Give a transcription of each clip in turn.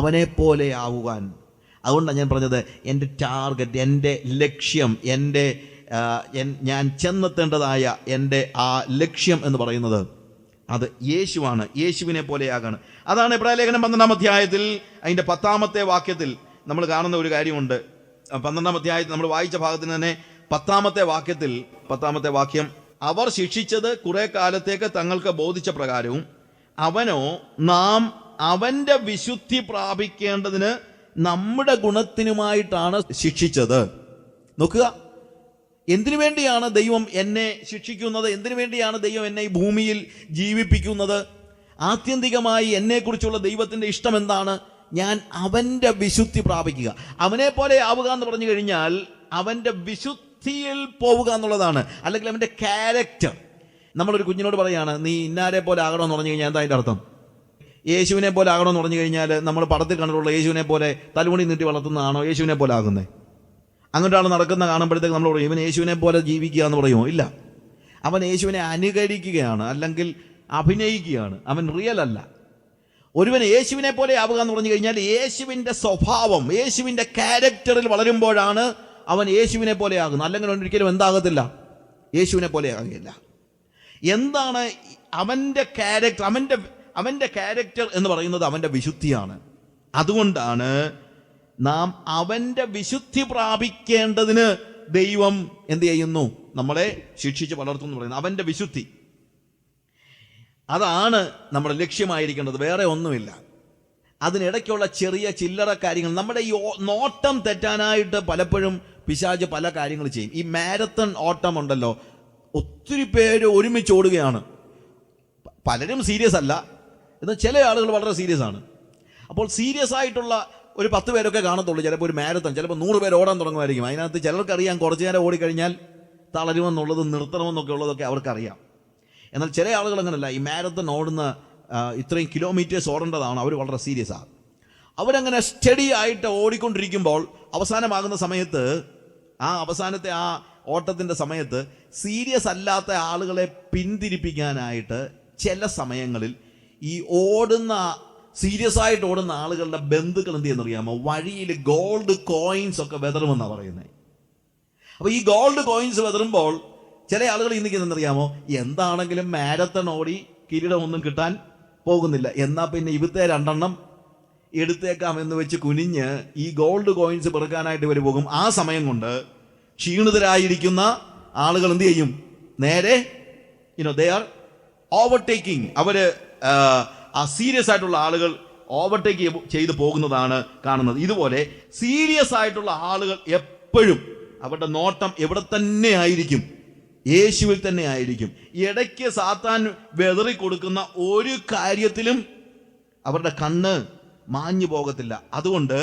അവനെപ്പോലെ ആവുവാൻ. അതുകൊണ്ടാണ് ഞാൻ പറഞ്ഞത്, എൻ്റെ ടാർഗറ്റ്, എൻ്റെ ലക്ഷ്യം, ഞാൻ ചെന്നെത്തേണ്ടതായ എൻ്റെ ആ ലക്ഷ്യം എന്ന് പറയുന്നത് അത് യേശുവാണ്. യേശുവിനെ പോലെയാകാണ്. അതാണ് എബ്രായ ലേഖനം 12-ാം അധ്യായത്തിൽ അതിൻ്റെ 10-ാമത്തെ വാക്യത്തിൽ നമ്മൾ കാണുന്ന ഒരു കാര്യമുണ്ട്. 12-ാം അധ്യായത്തിൽ നമ്മൾ വായിച്ച ഭാഗത്തിന് തന്നെ 10-ാമത്തെ വാക്യത്തിൽ, 10-ാമത്തെ വാക്യം, അവർ ശിക്ഷിച്ചത് കുറെ കാലത്തേക്ക് തങ്ങൾക്ക് ബോധിച്ച പ്രകാരവും അവനോ നാം അവൻ്റെ വിശുദ്ധി പ്രാപിക്കേണ്ടതിന് നമ്മുടെ ഗുണത്തിനുമായിട്ടാണ് ശിക്ഷിച്ചത്. നോക്കുക, എന്തിനു വേണ്ടിയാണ് ദൈവം എന്നെ ശിക്ഷിക്കുന്നത്? എന്തിനു വേണ്ടിയാണ് ദൈവം എന്നെ ഈ ഭൂമിയിൽ ജീവിപ്പിക്കുന്നത്? ആത്യന്തികമായി എന്നെക്കുറിച്ചുള്ള ദൈവത്തിൻ്റെ ഇഷ്ടം എന്താണ്? ഞാൻ അവൻ്റെ വിശുദ്ധി പ്രാപിക്കുക. അവനെ പോലെ ആവുക എന്ന് പറഞ്ഞു കഴിഞ്ഞാൽ അവൻ്റെ വിശുദ്ധിയിൽ പോവുക എന്നുള്ളതാണ്, അല്ലെങ്കിൽ അവൻ്റെ ക്യാരക്ടർ. നമ്മളൊരു കുഞ്ഞിനോട് പറയാണ്, നീ ഇന്നാരെ പോലെ ആകണമെന്ന് പറഞ്ഞു കഴിഞ്ഞാൽ എന്താ അതിൻ്റെ അർത്ഥം? യേശുവിനെ പോലെ ആകണമെന്ന് പറഞ്ഞു കഴിഞ്ഞാൽ നമ്മൾ പടത്തിൽ കണ്ടിട്ടുള്ള യേശുവിനെ പോലെ തലമുടി നീട്ടി വളർത്തുന്നതാണോ യേശുവിനെ പോലെ ആകുന്നത്? അങ്ങോട്ട് ആൾ നടക്കുന്ന കാണുമ്പോഴത്തേക്ക് നമ്മൾ പറയും ഇവൻ യേശുവിനെ പോലെ ജീവിക്കുക എന്ന് പറയുമോ? ഇല്ല, അവൻ യേശുവിനെ അനുകരിക്കുകയാണ്, അല്ലെങ്കിൽ അഭിനയിക്കുകയാണ്. അവൻ റിയൽ അല്ല. ഒരുവൻ യേശുവിനെ പോലെ ആവുക എന്ന് പറഞ്ഞു കഴിഞ്ഞാൽ യേശുവിൻ്റെ സ്വഭാവം, യേശുവിൻ്റെ ക്യാരക്ടറിൽ വളരുമ്പോഴാണ് അവൻ യേശുവിനെ പോലെ ആകുന്നത്. അല്ലെങ്കിൽ ഒരിക്കലും എന്താകത്തില്ല, യേശുവിനെ പോലെ ആകുകയില്ല. എന്താണ് അവൻ്റെ ക്യാരക്ടർ? അവൻ്റെ ക്യാരക്ടർ എന്ന് പറയുന്നത് അവൻ്റെ വിശുദ്ധിയാണ്. അതുകൊണ്ടാണ് നാം അവൻ്റെ വിശുദ്ധി പ്രാപിക്കേണ്ടതിന് ദൈവം എന്ത് ചെയ്യുന്നു? നമ്മളെ ശിക്ഷിച്ച് വളർത്തുന്നു പറയുന്നത് അവൻ്റെ വിശുദ്ധി. അതാണ് നമ്മുടെ ലക്ഷ്യമായിരിക്കേണ്ടത്, വേറെ ഒന്നുമില്ല. അതിനിടയ്ക്കുള്ള ചെറിയ ചില്ലറ കാര്യങ്ങൾ, നമ്മുടെ ഈ നോട്ടം തെറ്റാനായിട്ട് പലപ്പോഴും പിശാച് പല കാര്യങ്ങൾ ചെയ്യും. ഈ മാരത്തൺ ഓട്ടം ഉണ്ടല്ലോ, ഒത്തിരി പേര് ഒരുമിച്ച് ഓടുകയാണ്. പലരും സീരിയസ് അല്ല, എന്നാൽ ചില ആളുകൾ വളരെ സീരിയസ് ആണ്. അപ്പോൾ സീരിയസ് ആയിട്ടുള്ള ഒരു 10 പേരൊക്കെ കാണത്തുള്ളൂ. ചിലപ്പോൾ ഒരു മാരത്തൺ, ചിലപ്പോൾ 100 പേര് ഓടാൻ തുടങ്ങുമായിരിക്കും. അതിനകത്ത് ചിലർക്കറിയാം കുറച്ചു നേരം ഓടിക്കഴിഞ്ഞാൽ തളരുമെന്നുള്ളത്, നിർത്തണമെന്നൊക്കെ ഉള്ളതൊക്കെ അവർക്കറിയാം. എന്നാൽ ചില ആളുകൾ അങ്ങനല്ല. ഈ മാരത്തൺ ഓടുന്ന ഇത്രയും കിലോമീറ്റേഴ്സ് ഓടേണ്ടതാണ്, അവർ വളരെ സീരിയസ് ആണ്. അവരങ്ങനെ സ്റ്റഡി ആയിട്ട് ഓടിക്കൊണ്ടിരിക്കുമ്പോൾ അവസാനമാകുന്ന സമയത്ത്, അവസാനത്തെ ആ ഓട്ടത്തിൻ്റെ സമയത്ത് സീരിയസ് അല്ലാത്ത ആളുകളെ പിന്തിരിപ്പിക്കാനായിട്ട് ചില സമയങ്ങളിൽ ഈ സീരിയസ് ആയിട്ട് ഓടുന്ന ആളുകളുടെ ബന്ധുക്കൾ എന്ത് ചെയ്യുന്നറിയാമോ? വഴിയിൽ ഗോൾഡ് കോയിൻസ് ഒക്കെ വെതറുമെന്നാണ് പറയുന്നത്. അപ്പോൾ ഈ ഗോൾഡ് കോയിൻസ് വെതറുമ്പോൾ ചില ആളുകൾ ഇന്നിക്കുന്നറിയാമോ? എന്താണെങ്കിലും മാരത്തൺ ഓടി കിരീടമൊന്നും കിട്ടാൻ പോകുന്നില്ല, എന്നാൽ പിന്നെ ഇവിടുത്തെ 2 എണ്ണം എടുത്തേക്കാം എന്ന് വെച്ച് കുനിഞ്ഞ് ഈ ഗോൾഡ് കോയിൻസ് പെറുക്കാനായിട്ട് ഇവർ പോകും. ആ സമയം കൊണ്ട് ക്ഷീണിതരായിരിക്കുന്ന ആളുകൾ എന്ത് ചെയ്യും? നേരെ ദേ ആർ ഓവർടേക്കിംഗ്. അവര് ആ സീരിയസ് ആയിട്ടുള്ള ആളുകൾ ഓവർടേക്ക് ചെയ്തു പോകുന്നതാണ് കാണുന്നത്. ഇതുപോലെ സീരിയസ് ആയിട്ടുള്ള ആളുകൾ എപ്പോഴും അവരുടെ നോട്ടം എവിടെ തന്നെ ആയിരിക്കും? യേശുവിൽ തന്നെ ആയിരിക്കും. ഇടയ്ക്ക് സാത്താൻ വെതറി കൊടുക്കുന്ന ഒരു കാര്യത്തിലും അവരുടെ കണ്ണ് മാഞ്ഞു പോകത്തില്ല. അതുകൊണ്ട്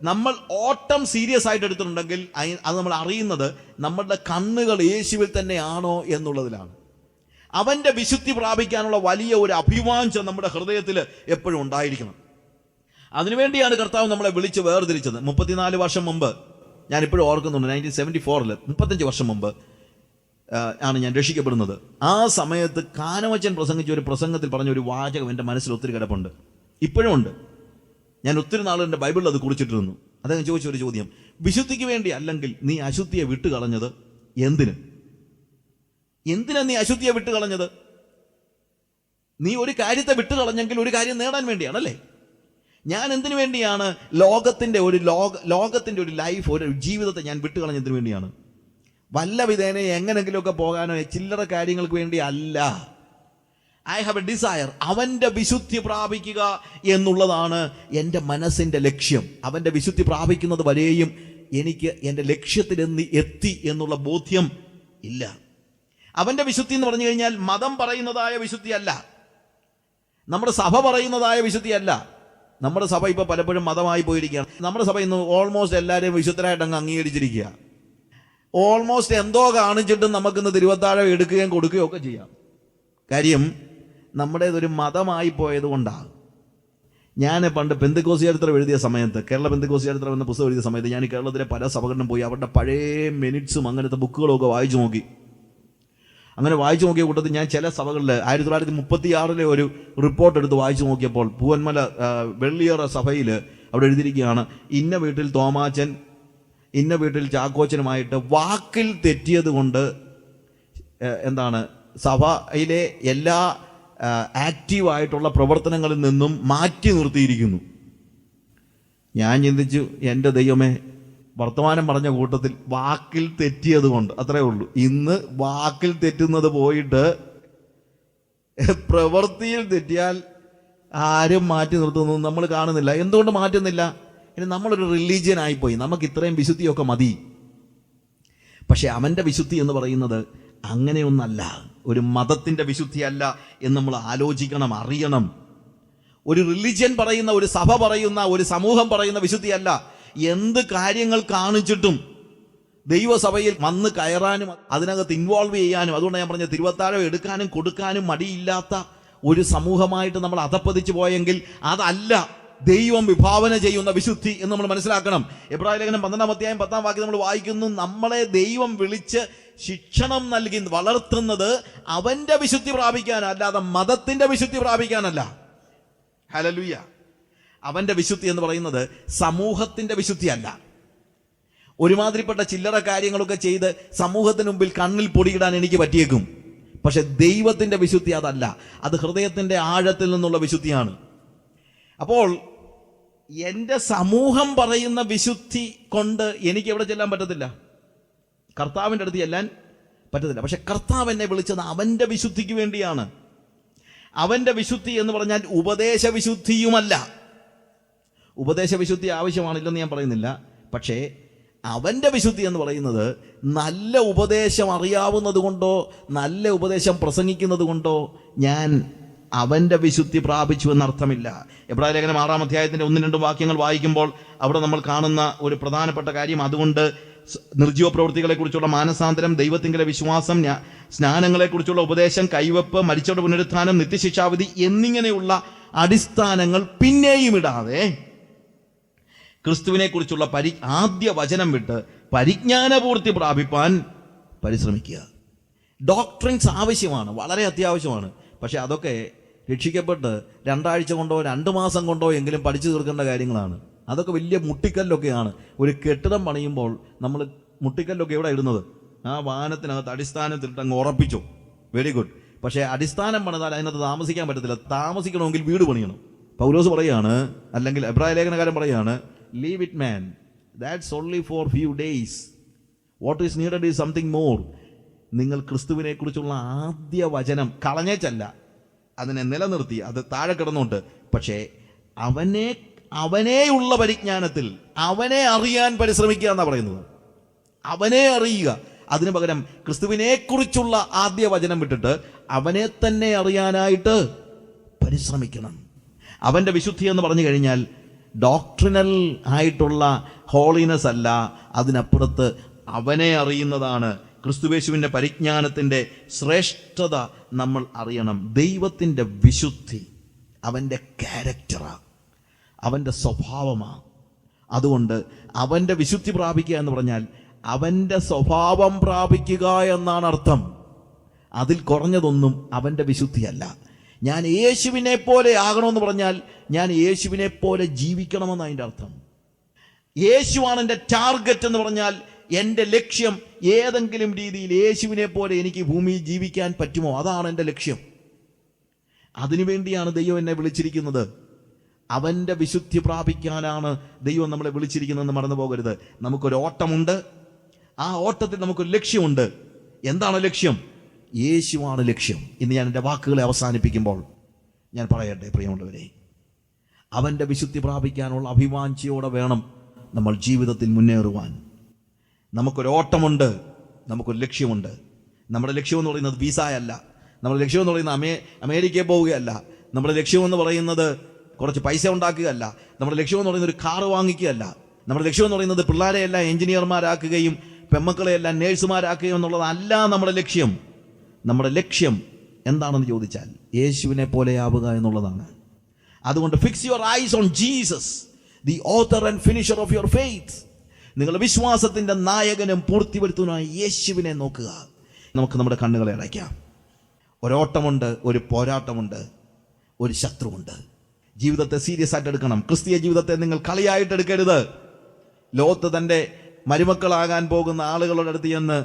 നമ്മൾ ഓട്ടം സീരിയസ് ആയിട്ട് എടുത്തിട്ടുണ്ടെങ്കിൽ അത് നമ്മൾ അറിയുന്നത് നമ്മളുടെ കണ്ണുകൾ യേശുവിൽ തന്നെയാണോ എന്നുള്ളതിലാണ്. അവൻ്റെ വിശുദ്ധി പ്രാപിക്കാനുള്ള വലിയ ഒരു അഭിവാഞ്ചം നമ്മുടെ ഹൃദയത്തിൽ എപ്പോഴും ഉണ്ടായിരിക്കണം. അതിനുവേണ്ടിയാണ് കർത്താവ് നമ്മളെ വിളിച്ച് വേർതിരിച്ചത്. 34 വർഷം മുമ്പ്, ഞാനിപ്പോഴും ഓർക്കുന്നുണ്ട്, 1974 35 വർഷം മുമ്പ് ആണ് ഞാൻ രക്ഷിക്കപ്പെടുന്നത്. ആ സമയത്ത് കാനവച്ചൻ പ്രസംഗിച്ച ഒരു പ്രസംഗത്തിൽ പറഞ്ഞ ഒരു വാചകം എൻ്റെ മനസ്സിൽ ഒത്തിരി കിടപ്പുണ്ട്, ഇപ്പോഴും ഉണ്ട്. ഞാൻ ഒത്തിരി നാൾ എൻ്റെ ബൈബിളിൽ അത് കുറിച്ചിട്ടിരുന്നു. അദ്ദേഹം ചോദിച്ച ഒരു ചോദ്യം, വിശുദ്ധിക്ക് വേണ്ടി അല്ലെങ്കിൽ നീ അശുദ്ധിയെ വിട്ടുകളഞ്ഞത് എന്തിന്? എന്തിനാ നീ അശുദ്ധിയെ വിട്ടുകളഞ്ഞത്? നീ ഒരു കാര്യത്തെ വിട്ടുകളഞ്ഞെങ്കിൽ ഒരു കാര്യം നേടാൻ വേണ്ടിയാണല്ലേ. ഞാൻ എന്തിനു വേണ്ടിയാണ് ലോകത്തിൻ്റെ ഒരു ലൈഫ്, ഒരു ജീവിതത്തെ ഞാൻ വിട്ടുകളഞ്ഞതിന് വേണ്ടിയാണ്? വല്ല വിധേനെ എങ്ങനെങ്കിലുമൊക്കെ പോകാനോ ചില്ലറ കാര്യങ്ങൾക്ക് വേണ്ടി അല്ല. I have a desire. അവൻ്റെ വിശുദ്ധി പ്രാപിക്കുക എന്നുള്ളതാണ് എൻ്റെ മനസ്സിൻ്റെ ലക്ഷ്യം. അവൻ്റെ വിശുദ്ധി പ്രാപിക്കുന്നത് വരെയും എനിക്ക് എൻ്റെ ലക്ഷ്യത്തിൽ എത്തി എന്നുള്ള ബോധ്യം ഇല്ല. അവൻ്റെ വിശുദ്ധി എന്ന് പറഞ്ഞു കഴിഞ്ഞാൽ മതം പറയുന്നതായ വിശുദ്ധിയല്ല, നമ്മുടെ സഭ പറയുന്നതായ വിശുദ്ധിയല്ല. നമ്മുടെ സഭ ഇപ്പോൾ പലപ്പോഴും മതമായി പോയിരിക്കുകയാണ്. നമ്മുടെ സഭ ഇന്ന് ഓൾമോസ്റ്റ് എല്ലാവരെയും വിശുദ്ധരായിട്ട് അങ്ങ് അംഗീകരിച്ചിരിക്കുക. ഓൾമോസ്റ്റ് എന്തോ കാണിച്ചിട്ടും നമുക്കിന്ന് തിരുവത്താഴം എടുക്കുകയും കൊടുക്കുകയും ഒക്കെ ചെയ്യാം. കാര്യം നമ്മുടേതൊരു മതമായി പോയത് കൊണ്ടാണ്. ഞാൻ പണ്ട് പെന്തക്കോസ്ത് ചരിത്രം എഴുതിയ സമയത്ത്, കേരള പെന്തക്കോസ്ത് ചരിത്രം എന്ന പുസ്തകം എഴുതിയ സമയത്ത് ഞാൻ ഈ കേരളത്തിലെ പല സഭകളിലും പോയി അവരുടെ പഴയ മിനിറ്റ്സും അങ്ങനത്തെ ബുക്കുകളും ഒക്കെ വായിച്ചു നോക്കി. അങ്ങനെ വായിച്ചു നോക്കിയ കൂട്ടത്തിൽ ഞാൻ ചില സഭകളിൽ 1936 ഒരു റിപ്പോർട്ട് എടുത്ത് വായിച്ചു നോക്കിയപ്പോൾ പൂവന്മല വെള്ളിയറ സഭയിൽ അവിടെ എഴുതിയിരിക്കുകയാണ്, ഇന്ന വീട്ടിൽ തോമാച്ചൻ ഇന്ന വീട്ടിൽ ചാക്കോച്ചനുമായിട്ട് വാക്കിൽ തെറ്റിയത് കൊണ്ട് സഭയിലെ എല്ലാ ആക്റ്റീവായിട്ടുള്ള പ്രവർത്തനങ്ങളിൽ നിന്നും മാറ്റി നിർത്തിയിരിക്കുന്നു. ഞാൻ ചിന്തിച്ചു, എൻ്റെ ദൈവമേ, വർത്തമാനം പറഞ്ഞ കൂട്ടത്തിൽ വാക്കിൽ തെറ്റിയത് കൊണ്ട്, അത്രേ ഉള്ളൂ. ഇന്ന് വാക്കിൽ തെറ്റുന്നത് പോയിട്ട് പ്രവൃത്തിയിൽ തെറ്റിയാൽ ആരും മാറ്റി നിർത്തുന്നത് നമ്മൾ കാണുന്നില്ല. എന്തുകൊണ്ട് മാറ്റുന്നില്ല? ഇനി നമ്മളൊരു റിലീജിയൻ ആയിപ്പോയി, നമുക്ക് ഇത്രയും വിശുദ്ധിയൊക്കെ മതി. പക്ഷെ അവൻ്റെ വിശുദ്ധി എന്ന് പറയുന്നത് അങ്ങനെയൊന്നല്ല, ഒരു മതത്തിൻ്റെ വിശുദ്ധിയല്ല എന്ന് നമ്മൾ ആലോചിക്കണം, അറിയണം. ഒരു റിലിജിയൻ പറയുന്ന, ഒരു സഭ പറയുന്ന, ഒരു സമൂഹം പറയുന്ന വിശുദ്ധിയല്ല. എന്ത് കാര്യങ്ങൾ കാണിച്ചിട്ടും ദൈവസഭയിൽ വന്ന് കയറാനും അതിനകത്ത് ഇൻവോൾവ് ചെയ്യാനും, അതുകൊണ്ട് ഞാൻ പറഞ്ഞ തിരുവത്താഴം എടുക്കാനും കൊടുക്കാനും മടിയില്ലാത്ത ഒരു സമൂഹമായിട്ട് നമ്മൾ അധപ്പതിച്ചു പോയെങ്കിൽ അതല്ല ദൈവം വിഭാവന ചെയ്യുന്ന വിശുദ്ധി എന്ന് നമ്മൾ മനസ്സിലാക്കണം. എബ്രായ ലേഖനം 12-ാം അധ്യായം 10-ാം വാക്യം നമ്മൾ വായിക്കുന്നു, നമ്മളെ ദൈവം വിളിച്ച് ശിക്ഷണം നൽകി വളർത്തുന്നത് അവന്റെ വിശുദ്ധി പ്രാപിക്കാനല്ല, അല്ലാതെ മതത്തിന്റെ വിശുദ്ധി പ്രാപിക്കാനല്ല. ഹല്ലേലൂയ. അവന്റെ വിശുദ്ധി എന്ന് പറയുന്നത് സമൂഹത്തിന്റെ വിശുദ്ധിയല്ല. ഒരുമാതിരിപ്പെട്ട ചില്ലറ കാര്യങ്ങളൊക്കെ ചെയ്ത് സമൂഹത്തിന് മുമ്പിൽ കണ്ണിൽ പൊടിയിടാൻ എനിക്ക് പറ്റിയേക്കും. പക്ഷെ ദൈവത്തിന്റെ വിശുദ്ധി അതല്ല, അത് ഹൃദയത്തിന്റെ ആഴത്തിൽ നിന്നുള്ള വിശുദ്ധിയാണ്. അപ്പോൾ എൻ്റെ സമൂഹം പറയുന്ന വിശുദ്ധി കൊണ്ട് എനിക്ക് എവിടെ ചെല്ലാൻ പറ്റത്തില്ല, കർത്താവിൻ്റെ അടുത്ത് ചെല്ലാൻ പറ്റത്തില്ല. പക്ഷെ കർത്താവ് എന്നെ വിളിച്ചത് അവൻ്റെ വിശുദ്ധിക്ക് വേണ്ടിയാണ്. അവൻ്റെ വിശുദ്ധി എന്ന് പറഞ്ഞാൽ ഉപദേശ വിശുദ്ധിയുമല്ല. ഉപദേശ വിശുദ്ധി ആവശ്യമാണില്ലെന്ന് ഞാൻ പറയുന്നില്ല. പക്ഷേ അവൻ്റെ വിശുദ്ധി എന്ന് പറയുന്നത് നല്ല ഉപദേശം അറിയാവുന്നത് കൊണ്ടോ നല്ല ഉപദേശം പ്രസംഗിക്കുന്നത് കൊണ്ടോ ഞാൻ അവൻ്റെ വിശുദ്ധി പ്രാപിച്ചു എന്നർത്ഥമില്ല. എബ്രായ ലേഖനം 6-ാം അധ്യായത്തിൻ്റെ 1-2 വാക്യങ്ങൾ വായിക്കുമ്പോൾ അവിടെ നമ്മൾ കാണുന്ന ഒരു പ്രധാനപ്പെട്ട കാര്യം, അതുകൊണ്ട് നിർജ്ജീവ പ്രവൃത്തികളെക്കുറിച്ചുള്ള മാനസാന്തരം, ദൈവത്തിങ്കലെ വിശ്വാസം, സ്നാനങ്ങളെക്കുറിച്ചുള്ള ഉപദേശം, കൈവെപ്പ്, മരിച്ചവരുടെ പുനരുത്ഥാനം, നിത്യശിക്ഷാവിധി എന്നിങ്ങനെയുള്ള അടിസ്ഥാനങ്ങൾ പിന്നെയും ഇടാതെ ക്രിസ്തുവിനെ കുറിച്ചുള്ള ആദ്യ വചനം വിട്ട് പരിജ്ഞാനപൂർത്തി പ്രാപിപ്പാൻ പരിശ്രമിക്കുക. ഡോക്ട്രിൻസ് ആവശ്യമാണ്, വളരെ അത്യാവശ്യമാണ്. പക്ഷെ അതൊക്കെ രക്ഷിക്കപ്പെട്ട് 2 ആഴ്ച കൊണ്ടോ 2 മാസം കൊണ്ടോ എങ്കിലും പഠിച്ചു തീർക്കേണ്ട കാര്യങ്ങളാണ്. അതൊക്കെ വലിയ മുട്ടിക്കല്ലൊക്കെയാണ്. ഒരു കെട്ടിടം പണിയുമ്പോൾ നമ്മൾ മുട്ടിക്കല്ലൊക്കെ എവിടെ ഇടുന്നത്? ആ വാഹനത്തിനകത്ത് അടിസ്ഥാനത്തിലിട്ട് അങ്ങ് ഉറപ്പിച്ചു, വെരി ഗുഡ്. പക്ഷേ അടിസ്ഥാനം പണിതാൽ അതിനകത്ത് താമസിക്കാൻ പറ്റത്തില്ല. താമസിക്കണമെങ്കിൽ വീട് പണിയണം. പൗലോസ് പറയാണ്, അല്ലെങ്കിൽ എബ്രായ ലേഖനകാരൻ പറയാണ്, leave it man, that's only for few days, what is needed is something more. നിങ്ങൾ ക്രിസ്തുവിനെ കുറിച്ചുള്ള ആദ്യ വചനം കളഞ്ഞേച്ചല്ല, അതിനെ നിലനിർത്തി, അത് താഴെ കിടന്നുണ്ട്. പക്ഷേ അവനെയുള്ള പരിജ്ഞാനത്തിൽ അവനെ അറിയാൻ പരിശ്രമിക്കുക എന്നാണ് പറയുന്നത്. അവനെ അറിയുക. അതിനു പകരം ക്രിസ്തുവിനെ കുറിച്ചുള്ള ആദ്യ വചനം വിട്ടിട്ട് അവനെ തന്നെ അറിയാനായിട്ട് പരിശ്രമിക്കണം. അവൻ്റെ വിശുദ്ധി എന്ന് പറഞ്ഞു കഴിഞ്ഞാൽ ഡോക്ട്രിനൽ ആയിട്ടുള്ള ഹോളിനെസ് അല്ല, അതിനപ്പുറത്ത് അവനെ അറിയുന്നതാണ്. ക്രിസ്തുവേശുവിൻ്റെ പരിജ്ഞാനത്തിൻ്റെ ശ്രേഷ്ഠത നമ്മൾ അറിയണം. ദൈവത്തിൻ്റെ വിശുദ്ധി അവൻ്റെ ക്യാരക്ടറാണ്, അവൻ്റെ സ്വഭാവമാണ്. അതുകൊണ്ട് അവൻ്റെ വിശുദ്ധി പ്രാപിക്കുക എന്ന് പറഞ്ഞാൽ അവൻ്റെ സ്വഭാവം പ്രാപിക്കുക എന്നാണ് അർത്ഥം. അതിൽ കുറഞ്ഞതൊന്നും അവൻ്റെ വിശുദ്ധിയല്ല. ഞാൻ യേശുവിനെ പോലെ ആകണമെന്ന് പറഞ്ഞാൽ ഞാൻ യേശുവിനെ പോലെ ജീവിക്കണമെന്ന് അതിൻ്റെ അർത്ഥം. യേശുവാണ് എൻ്റെ ടാർഗറ്റ് എന്ന് പറഞ്ഞാൽ എൻ്റെ ലക്ഷ്യം ഏതെങ്കിലും രീതിയിൽ യേശുവിനെ പോലെ എനിക്ക് ഭൂമിയിൽ ജീവിക്കാൻ പറ്റുമോ, അതാണ് എൻ്റെ ലക്ഷ്യം. അതിനുവേണ്ടിയാണ് ദൈവം എന്നെ വിളിച്ചിരിക്കുന്നത്. അവൻ്റെ വിശുദ്ധി പ്രാപിക്കാനാണ് ദൈവം നമ്മളെ വിളിച്ചിരിക്കുന്നതെന്ന് മറന്നു പോകരുത്. നമുക്കൊരു ഓട്ടമുണ്ട്, ആ ഓട്ടത്തിൽ നമുക്കൊരു ലക്ഷ്യമുണ്ട്. എന്താണ് ലക്ഷ്യം? യേശുവാണ് ലക്ഷ്യം. ഇന്ന് ഞാൻ എൻ്റെ വാക്കുകളെ അവസാനിപ്പിക്കുമ്പോൾ ഞാൻ പറയട്ടെ, പ്രിയമുള്ളവരെ, അവൻ്റെ വിശുദ്ധി പ്രാപിക്കാനുള്ള അഭിവാഞ്ചയോടെ വേണം നമ്മൾ ജീവിതത്തിൽ മുന്നേറുവാൻ. നമുക്കൊരു ഓട്ടമുണ്ട്, നമുക്കൊരു ലക്ഷ്യമുണ്ട്. നമ്മുടെ ലക്ഷ്യമെന്ന് പറയുന്നത് വിസയല്ല, നമ്മുടെ ലക്ഷ്യമെന്ന് പറയുന്നത് അമേരിക്കയിൽ പോവുകയല്ല, നമ്മുടെ ലക്ഷ്യമെന്ന് പറയുന്നത് കുറച്ച് പൈസ ഉണ്ടാക്കുകയല്ല, നമ്മുടെ ലക്ഷ്യമെന്ന് പറയുന്നത് ഒരു കാറ് വാങ്ങിക്കുകയല്ല, നമ്മുടെ ലക്ഷ്യമെന്ന് പറയുന്നത് പിള്ളേരെയെല്ലാം എഞ്ചിനീയർമാരാക്കുകയും പെമ്മക്കളെയെല്ലാം നേഴ്സുമാരാക്കുകയും എന്നുള്ളതല്ല നമ്മുടെ ലക്ഷ്യം. നമ്മുടെ ലക്ഷ്യം എന്താണെന്ന് ചോദിച്ചാൽ യേശുവിനെ പോലെയാവുക എന്നുള്ളതാണ്. അതുകൊണ്ട് fix your eyes on Jesus, the author and finisher of your faith. നിങ്ങളുടെ വിശ്വാസത്തിൻ്റെ നായകനും പൂർത്തിവരുത്തുവാനായി യേശുവിനെ നോക്കുക. നമുക്ക് നമ്മുടെ കണ്ണുകളെ അടയ്ക്കാം. ഒരോട്ടമുണ്ട്, ഒരു പോരാട്ടമുണ്ട്, ഒരു ശത്രുവുണ്ട്. ജീവിതത്തെ സീരിയസ് ആയിട്ട് എടുക്കണം. ക്രിസ്തീയ ജീവിതത്തെ നിങ്ങൾ കളിയായിട്ട് എടുക്കരുത്. ലോത്ത് തൻ്റെ മരുമക്കളാകാൻ പോകുന്ന ആളുകളുടെ അടുത്ത് ചെന്ന്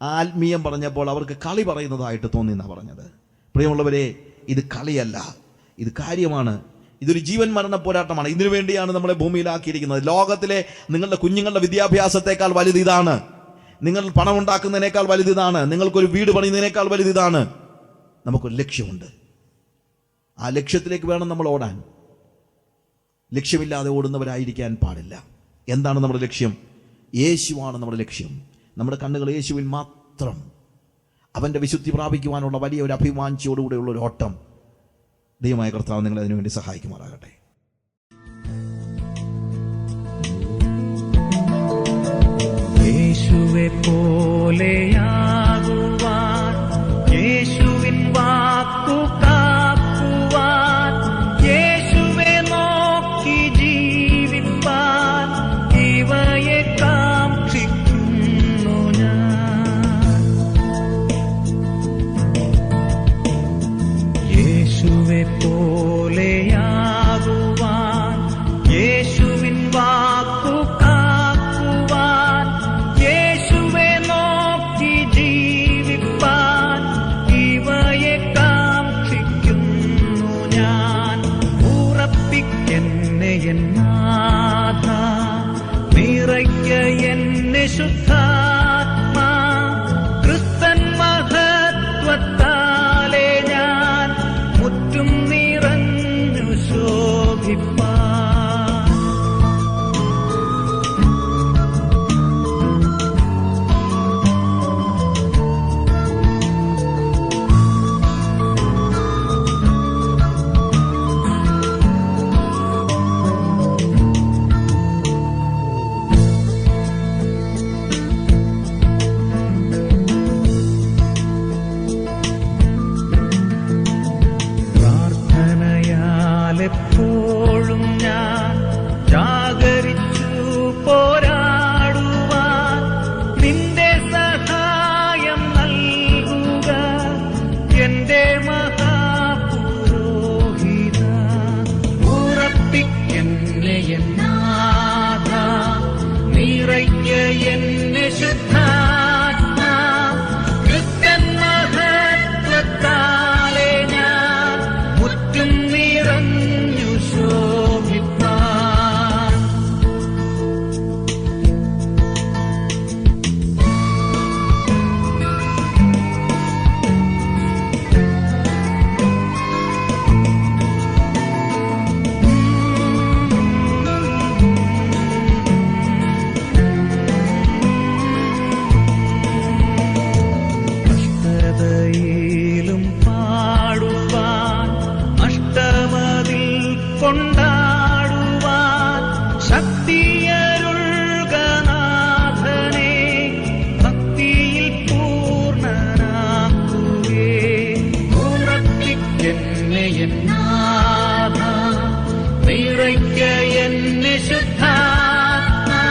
ആത്മീയം പറഞ്ഞപ്പോൾ അവർക്ക് കളി പറയുന്നതായിട്ട് തോന്നി എന്നാണ് പറഞ്ഞത്. പ്രിയമുള്ളവരെ, ഇത് കളിയല്ല, ഇത് കാര്യമാണ്. ഇതൊരു ജീവൻ മരണ പോരാട്ടമാണ്. ഇതിനു വേണ്ടിയാണ് നമ്മളെ ഭൂമിയിലാക്കിയിരിക്കുന്നത്. ലോകത്തിലെ നിങ്ങളുടെ കുഞ്ഞുങ്ങളുടെ വിദ്യാഭ്യാസത്തെക്കാൾ വലുതിതാണ്. നിങ്ങൾ പണം ഉണ്ടാക്കുന്നതിനേക്കാൾ വലുതിതാണ്. നിങ്ങൾക്കൊരു വീട് പണിയുന്നതിനേക്കാൾ വലുതിതാണ്. നമുക്കൊരു ലക്ഷ്യമുണ്ട്. ആ ലക്ഷ്യത്തിലേക്ക് വേണം നമ്മൾ ഓടാൻ. ലക്ഷ്യമില്ലാതെ ഓടുന്നവരായിരിക്കാൻ പാടില്ല. എന്താണ് നമ്മുടെ ലക്ഷ്യം? യേശുവാണ് നമ്മുടെ ലക്ഷ്യം. നമ്മുടെ കണ്ണുകൾ യേശുവിൽ മാത്രം. അവൻ്റെ വിശുദ്ധി പ്രാപിക്കുവാനുള്ള വലിയ ഒരു അഭിവാഞ്ചയോടുകൂടെയുള്ള ഒരു ഓട്ടം. ദൈവമായ കർത്താവ് നിങ്ങളെ അതിനുവേണ്ടി സഹായിക്കുമാറാകട്ടെ. യേശുവെ പോലെയാകുവാൻ, യേശുവിൻ വാക്കു കാക്കുവാൻ, യേശുവെ നോക്കി ജീവിപ്പാൻ ഇവയെ കാക്ഷിക്കുന്നു ഞാൻ. യേശുവെ പോലെയാകുവാൻ, യേശുവിൻ വാക്കു കാക്കുവാൻ, യേശുവെ നോക്കി ജീവിപ്പാൻ ഇവയെ കാക്ഷിക്കുന്നു ഞാൻ. ഉറപ്പിക്കെന്നെ എന്നാഥ, നിറയ്ക്ക എന്നെ ശുദ്ധാത്മാ, ക്രിസ്തൻ മഹത്വത്താലെ ഞാൻ മുറ്റും നിറഞ്ഞു ശോഭിപ്പാൻ. പ്രാർത്ഥനയാലെപ്പോഴും ഞാൻ ജാഗരിച്ചു പോരാടുവാൻ നിന്റെ സഹായം നൽകുക എന്റെ മഹാപുരോഹിത. ഉറപ്പിക്കെന്നെ എന്നാഥ, നിറയ്ക്ക എന്നെ ശുദ്ധാത്മാ, ക്രിസ്തൻ മഹത്വത്താലെ ഞാൻ മുറ്റും നിറഞ്ഞു ശോഭിപ്പാൻ. അഷ്ടതയിലും പാടുവാൻ, അഷ്ടമതിൽ കൊണ്ടാടുവാൻ ശക്തിയരുൾഗനാഥനെ ഭക്തിയിൽ പൂർണ്ണനാക്കുവേ. ഉറപ്പിക്കെന്നെ എന്നാഥ, നിറയ്ക്ക എന്നെ ശുദ്ധാത്മാ,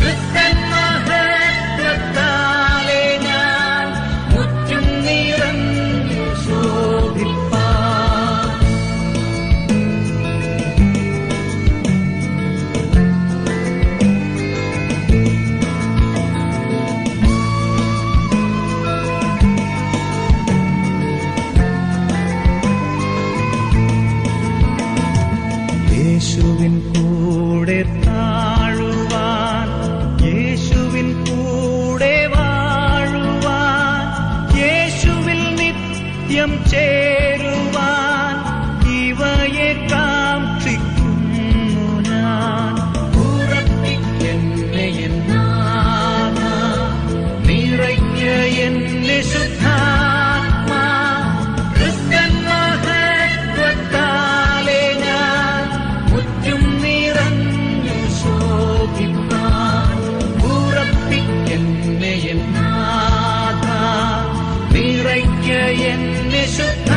ക്രിസ്തൻ മഹത്വത്താലെ ഞാൻ മുറ്റും നിറഞ്ഞു ശോഭിപ്പാൻ. യേശുവിൻ കൂടെ താഴുവാൻ, യേശുവിൻ കൂടെ വാഴുവാൻ, യേശുവിൽ നിത്യം ചേരുവാൻ ഇവയെ കാക്ഷിക്കുന്നു ഞാൻ. ഉറപ്പിക്കെന്നെ എന്നാഥ, നിറയ്ക്ക എന്നെ ശുദ്ധാത്മാ, ക്രിസ്തൻ മഹത്വത്താലെ ഞാൻ മുറ്റും നിറഞ്ഞു ശോഭിപ്പാൻ. ഉറപ്പിക്കെന്നെ എന്നാഥ, നിറയ്ക്ക എന്നെ ശുദ്ധ